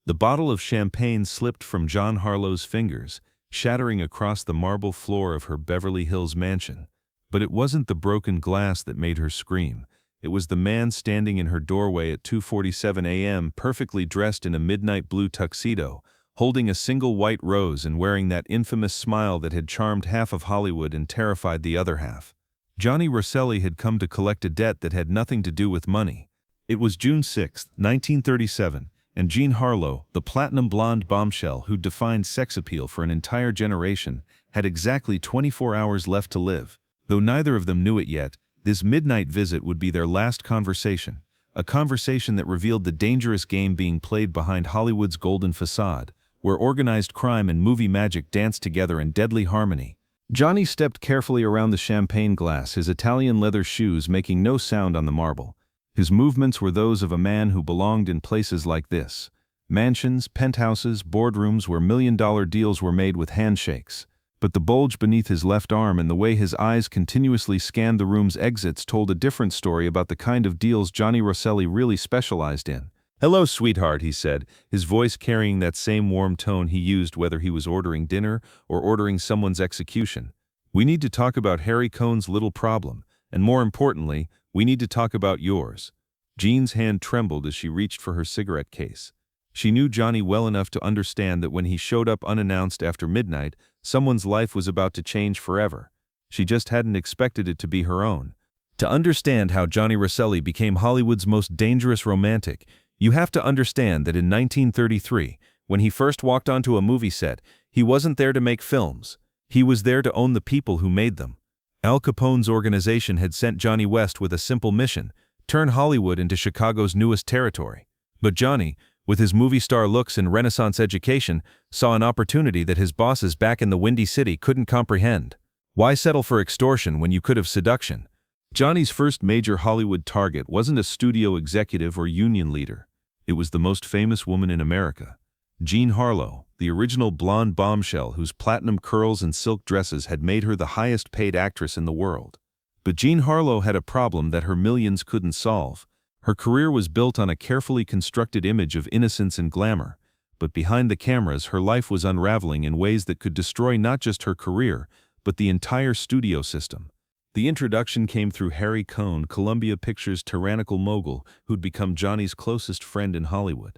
The bottle of champagne slipped from John Harlow's fingers, shattering across the marble floor of her Beverly Hills mansion. But it wasn't the broken glass that made her scream. It was the man standing in her doorway at 2:47 a.m., perfectly dressed in a midnight blue tuxedo, holding a single white rose and wearing that infamous smile that had charmed half of Hollywood and terrified the other half. Johnny Roselli had come to collect a debt that had nothing to do with money. It was June 6, 1937, and Jean Harlow, the platinum blonde bombshell who defined sex appeal for an entire generation, had exactly 24 hours left to live. Though neither of them knew it yet, this midnight visit would be their last conversation, a conversation that revealed the dangerous game being played behind Hollywood's golden facade, where organized crime and movie magic danced together in deadly harmony. Johnny stepped carefully around the champagne glass, his Italian leather shoes making no sound on the marble. His movements were those of a man who belonged in places like this: mansions, penthouses, boardrooms where million-dollar deals were made with handshakes. But the bulge beneath his left arm and the way his eyes continuously scanned the room's exits told a different story about the kind of deals Johnny Roselli really specialized in. "Hello, sweetheart," he said, his voice carrying that same warm tone he used whether he was ordering dinner or ordering someone's execution. "We need to talk about Harry Cohn's little problem, and more importantly, we need to talk about yours." Jean's hand trembled as she reached for her cigarette case. She knew Johnny well enough to understand that when he showed up unannounced after midnight, someone's life was about to change forever. She just hadn't expected it to be her own. To understand how Johnny Roselli became Hollywood's most dangerous romantic, you have to understand that in 1933, when he first walked onto a movie set, he wasn't there to make films. He was there to own the people who made them. Al Capone's organization had sent Johnny west with a simple mission: turn Hollywood into Chicago's newest territory. But Johnny, with his movie star looks and Renaissance education, saw an opportunity that his bosses back in the Windy City couldn't comprehend. Why settle for extortion when you could have seduction? Johnny's first major Hollywood target wasn't a studio executive or union leader. It was the most famous woman in America, Jean Harlow, the original blonde bombshell whose platinum curls and silk dresses had made her the highest-paid actress in the world. But Jean Harlow had a problem that her millions couldn't solve. Her career was built on a carefully constructed image of innocence and glamour, but behind the cameras her life was unraveling in ways that could destroy not just her career, but the entire studio system. The introduction came through Harry Cohn, Columbia Pictures' tyrannical mogul who'd become Johnny's closest friend in Hollywood.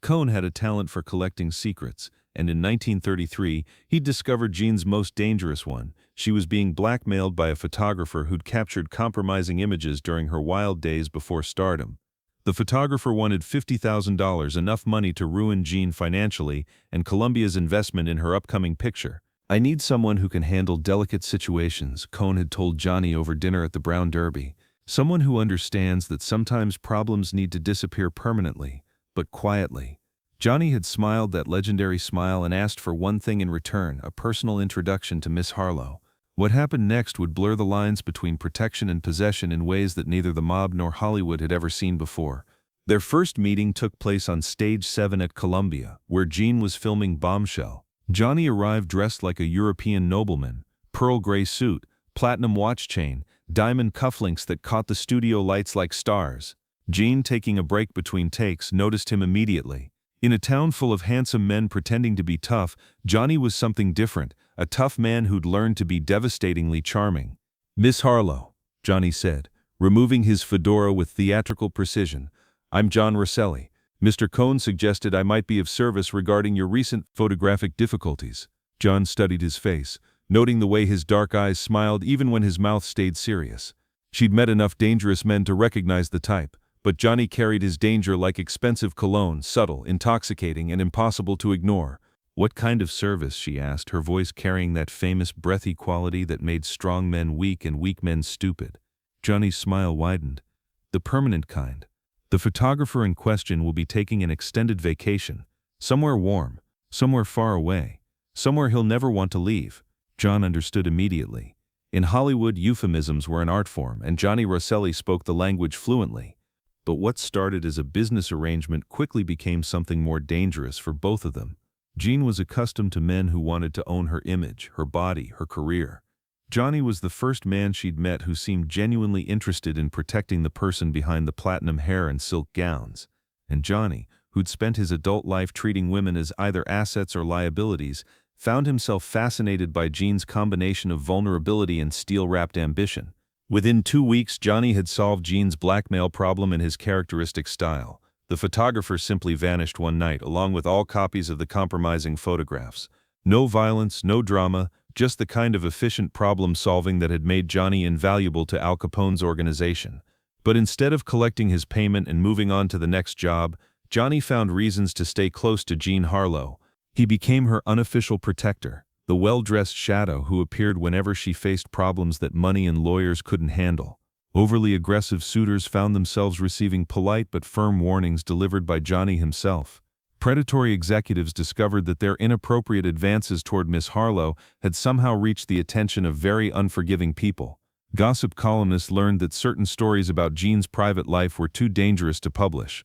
Cohn had a talent for collecting secrets, and in 1933, he'd discovered Jean's most dangerous one. She was being blackmailed by a photographer who'd captured compromising images during her wild days before stardom. The photographer wanted $50,000, enough money to ruin Jean financially and Columbia's investment in her upcoming picture. "I need someone who can handle delicate situations," Cohn had told Johnny over dinner at the Brown Derby. "Someone who understands that sometimes problems need to disappear permanently, but quietly." Johnny had smiled that legendary smile and asked for one thing in return: a personal introduction to Miss Harlow. What happened next would blur the lines between protection and possession in ways that neither the mob nor Hollywood had ever seen before. Their first meeting took place on Stage 7 at Columbia, where Jean was filming Bombshell. Johnny arrived dressed like a European nobleman: pearl gray suit, platinum watch chain, diamond cufflinks that caught the studio lights like stars. Jean, taking a break between takes, noticed him immediately. In a town full of handsome men pretending to be tough, Johnny was something different, a tough man who'd learned to be devastatingly charming. "Miss Harlow," Johnny said, removing his fedora with theatrical precision, "I'm John Roselli. Mr. Cohn suggested I might be of service regarding your recent photographic difficulties." John studied his face, noting the way his dark eyes smiled even when his mouth stayed serious. She'd met enough dangerous men to recognize the type, but Johnny carried his danger like expensive cologne, subtle, intoxicating, and impossible to ignore. "What kind of service?" she asked, her voice carrying that famous breathy quality that made strong men weak and weak men stupid. Johnny's smile widened. "The permanent kind. The photographer in question will be taking an extended vacation, somewhere warm, somewhere far away, somewhere he'll never want to leave." John understood immediately. In Hollywood, euphemisms were an art form, and Johnny Roselli spoke the language fluently. But what started as a business arrangement quickly became something more dangerous for both of them. Jean was accustomed to men who wanted to own her image, her body, her career. Johnny was the first man she'd met who seemed genuinely interested in protecting the person behind the platinum hair and silk gowns. And Johnny, who'd spent his adult life treating women as either assets or liabilities, found himself fascinated by Jean's combination of vulnerability and steel-wrapped ambition. Within 2 weeks, Johnny had solved Jean's blackmail problem in his characteristic style. The photographer simply vanished one night, along with all copies of the compromising photographs. No violence, no drama, just the kind of efficient problem-solving that had made Johnny invaluable to Al Capone's organization. But instead of collecting his payment and moving on to the next job, Johnny found reasons to stay close to Jean Harlow. He became her unofficial protector, the well-dressed shadow who appeared whenever she faced problems that money and lawyers couldn't handle. Overly aggressive suitors found themselves receiving polite but firm warnings delivered by Johnny himself. Predatory executives discovered that their inappropriate advances toward Miss Harlow had somehow reached the attention of very unforgiving people. Gossip columnists learned that certain stories about Jean's private life were too dangerous to publish.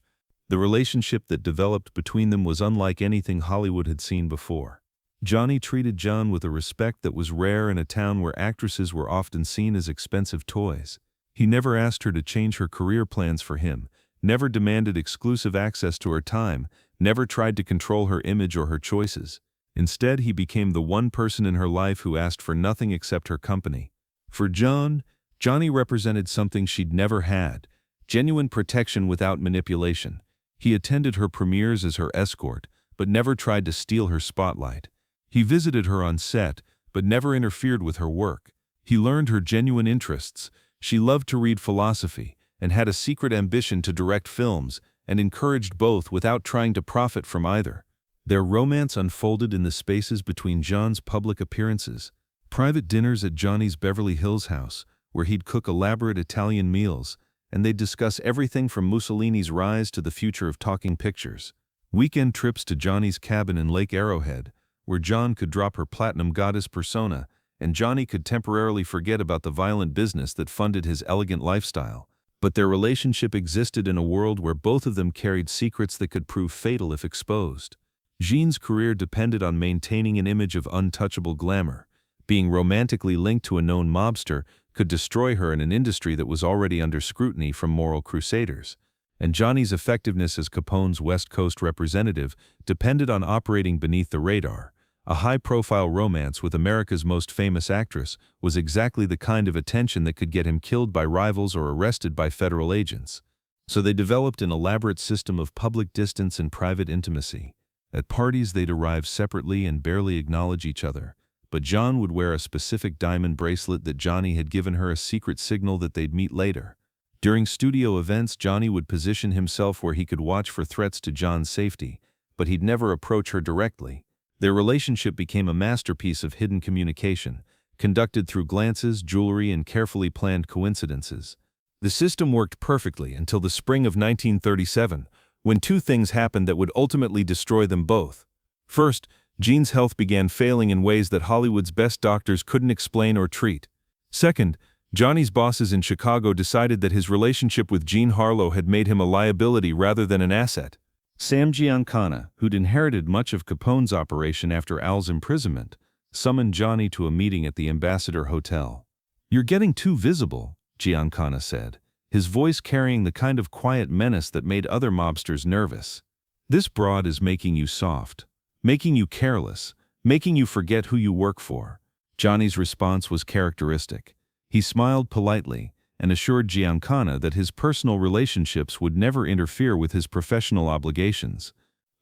The relationship that developed between them was unlike anything Hollywood had seen before. Johnny treated Jean with a respect that was rare in a town where actresses were often seen as expensive toys. He never asked her to change her career plans for him, never demanded exclusive access to her time, never tried to control her image or her choices. Instead, he became the one person in her life who asked for nothing except her company. For Johnny represented something she'd never had: genuine protection without manipulation. He attended her premieres as her escort, but never tried to steal her spotlight. He visited her on set, but never interfered with her work. He learned her genuine interests. She loved to read philosophy, and had a secret ambition to direct films, and encouraged both without trying to profit from either. Their romance unfolded in the spaces between John's public appearances. Private dinners at Johnny's Beverly Hills house, where he'd cook elaborate Italian meals, and they'd discuss everything from Mussolini's rise to the future of talking pictures. Weekend trips to Johnny's cabin in Lake Arrowhead, where John could drop her platinum goddess persona, and Johnny could temporarily forget about the violent business that funded his elegant lifestyle. But their relationship existed in a world where both of them carried secrets that could prove fatal if exposed. Jean's career depended on maintaining an image of untouchable glamour. Being romantically linked to a known mobster could destroy her in an industry that was already under scrutiny from moral crusaders. And Johnny's effectiveness as Capone's West Coast representative depended on operating beneath the radar. A high-profile romance with America's most famous actress was exactly the kind of attention that could get him killed by rivals or arrested by federal agents. So they developed an elaborate system of public distance and private intimacy. At parties they'd arrive separately and barely acknowledge each other, but John would wear a specific diamond bracelet that Johnny had given her a secret signal that they'd meet later. During studio events, Johnny would position himself where he could watch for threats to John's safety, but he'd never approach her directly. Their relationship became a masterpiece of hidden communication, conducted through glances, jewelry, and carefully planned coincidences. The system worked perfectly until the spring of 1937, when two things happened that would ultimately destroy them both. First, Jean's health began failing in ways that Hollywood's best doctors couldn't explain or treat. Second, Johnny's bosses in Chicago decided that his relationship with Jean Harlow had made him a liability rather than an asset. Sam Giancana, who'd inherited much of Capone's operation after Al's imprisonment, summoned Johnny to a meeting at the Ambassador Hotel. "You're getting too visible," Giancana said, his voice carrying the kind of quiet menace that made other mobsters nervous. "This broad is making you soft, making you careless, making you forget who you work for." Johnny's response was characteristic. He smiled politely and assured Giancana that his personal relationships would never interfere with his professional obligations.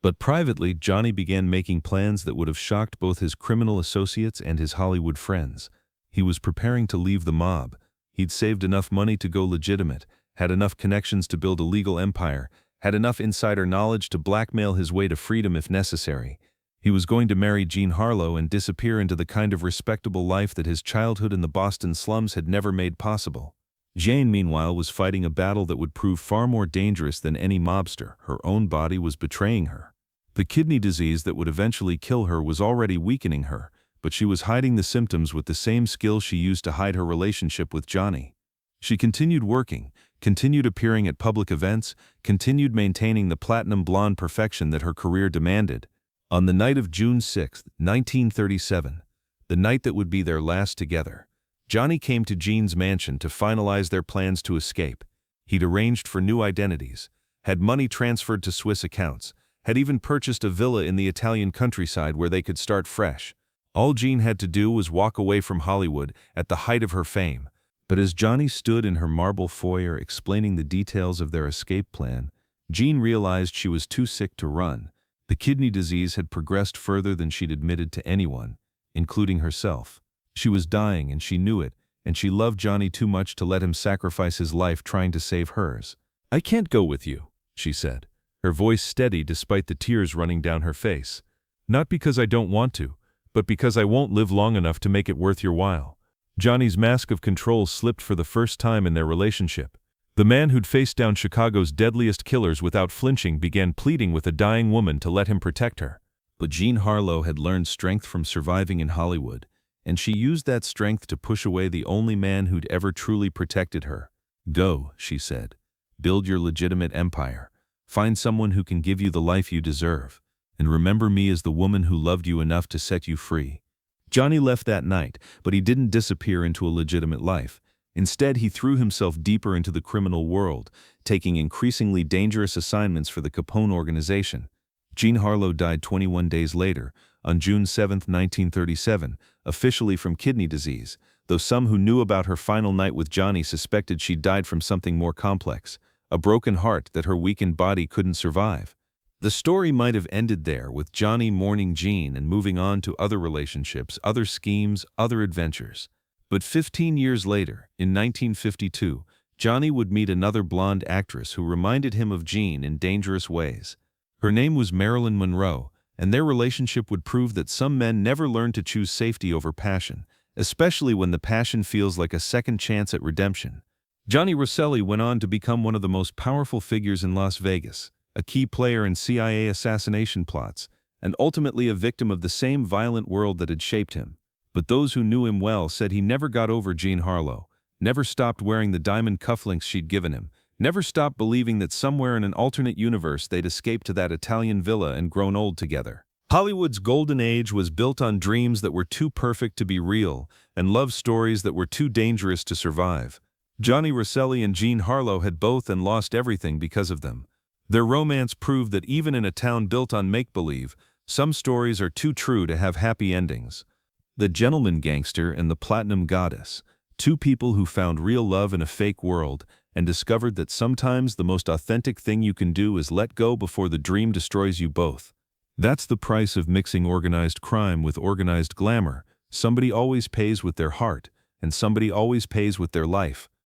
But privately, Johnny began making plans that would have shocked both his criminal associates and his Hollywood friends. He was preparing to leave the mob. He'd saved enough money to go legitimate, had enough connections to build a legal empire, had enough insider knowledge to blackmail his way to freedom if necessary. He was going to marry Jean Harlow and disappear into the kind of respectable life that his childhood in the Boston slums had never made possible. Jane, meanwhile, was fighting a battle that would prove far more dangerous than any mobster. Her own body was betraying her. The kidney disease that would eventually kill her was already weakening her, but she was hiding the symptoms with the same skill she used to hide her relationship with Johnny. She continued working, continued appearing at public events, continued maintaining the platinum blonde perfection that her career demanded. On the night of June 6, 1937, the night that would be their last together, Johnny came to Jean's mansion to finalize their plans to escape. He'd arranged for new identities, had money transferred to Swiss accounts, had even purchased a villa in the Italian countryside where they could start fresh. All Jean had to do was walk away from Hollywood at the height of her fame. But as Johnny stood in her marble foyer explaining the details of their escape plan, Jean realized she was too sick to run. The kidney disease had progressed further than she'd admitted to anyone, including herself. She was dying and she knew it, and she loved Johnny too much to let him sacrifice his life trying to save hers. "I can't go with you," she said, her voice steady despite the tears running down her face. "Not because I don't want to, but because I won't live long enough to make it worth your while." Johnny's mask of control slipped for the first time in their relationship. The man who'd faced down Chicago's deadliest killers without flinching began pleading with a dying woman to let him protect her. But Jean Harlow had learned strength from surviving in Hollywood, and she used that strength to push away the only man who'd ever truly protected her. "Go," she said. "Build your legitimate empire. Find someone who can give you the life you deserve. And remember me as the woman who loved you enough to set you free." Johnny left that night, but he didn't disappear into a legitimate life. Instead, he threw himself deeper into the criminal world, taking increasingly dangerous assignments for the Capone organization. Jean Harlow died 21 days later, on June 7, 1937, officially from kidney disease, though some who knew about her final night with Johnny suspected she died from something more complex, a broken heart that her weakened body couldn't survive. The story might have ended there, with Johnny mourning Jean and moving on to other relationships, other schemes, other adventures. But 15 years later, in 1952, Johnny would meet another blonde actress who reminded him of Jean in dangerous ways. Her name was Marilyn Monroe, and their relationship would prove that some men never learn to choose safety over passion, especially when the passion feels like a second chance at redemption. Johnny Roselli went on to become one of the most powerful figures in Las Vegas, a key player in CIA assassination plots, and ultimately a victim of the same violent world that had shaped him. But those who knew him well said he never got over Jean Harlow, never stopped wearing the diamond cufflinks she'd given him, never stopped believing that somewhere in an alternate universe they'd escaped to that Italian villa and grown old together. Hollywood's golden age was built on dreams that were too perfect to be real and love stories that were too dangerous to survive. Johnny Roselli and Jean Harlow had both and lost everything because of them. Their romance proved that even in a town built on make-believe, some stories are too true to have happy endings. The Gentleman Gangster and the Platinum Goddess, two people who found real love in a fake world and discovered that sometimes the most authentic thing you can do is let go before the dream destroys you both. That's the price of mixing organized crime with organized glamour. Somebody always pays with their heart, and somebody always pays with their life.